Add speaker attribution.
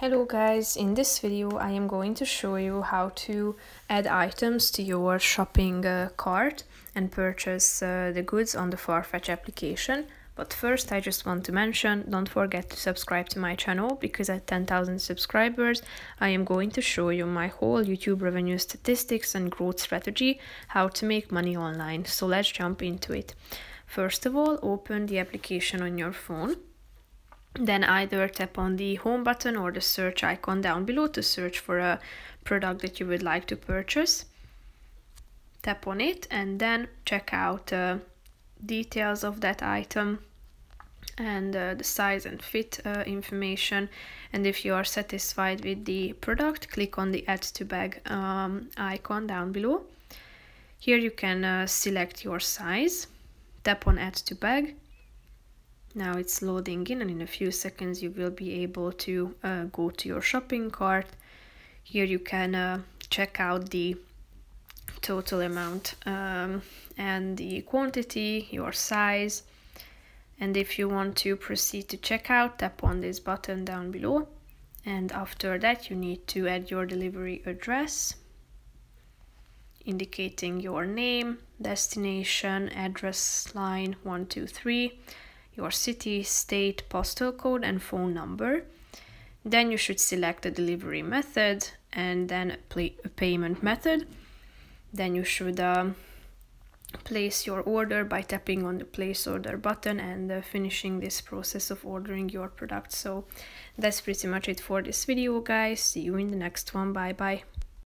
Speaker 1: Hello guys, in this video I am going to show you how to add items to your shopping cart and purchase the goods on the Farfetch application. But first I just want to mention, don't forget to subscribe to my channel, because at 10,000 subscribers I am going to show you my whole YouTube revenue statistics and growth strategy, how to make money online. So let's jump into it. First of all, open the application on your phone. Then either tap on the home button or the search icon down below to search for a product that you would like to purchase. Tap on it and then check out details of that item and the size and fit information. And if you are satisfied with the product, click on the add to bag icon down below. Here you can select your size, tap on add to bag. Now it's loading in, and in a few seconds you will be able to go to your shopping cart. Here you can check out the total amount and the quantity, your size. And if you want to proceed to checkout, tap on this button down below. And after that you need to add your delivery address, indicating your name, destination, address line 123, your city, state, postal code and phone number. Then you should select a delivery method and then a payment method. Then you should place your order by tapping on the place order button and finishing this process of ordering your product. So that's pretty much it for this video, guys. See you in the next one. Bye bye.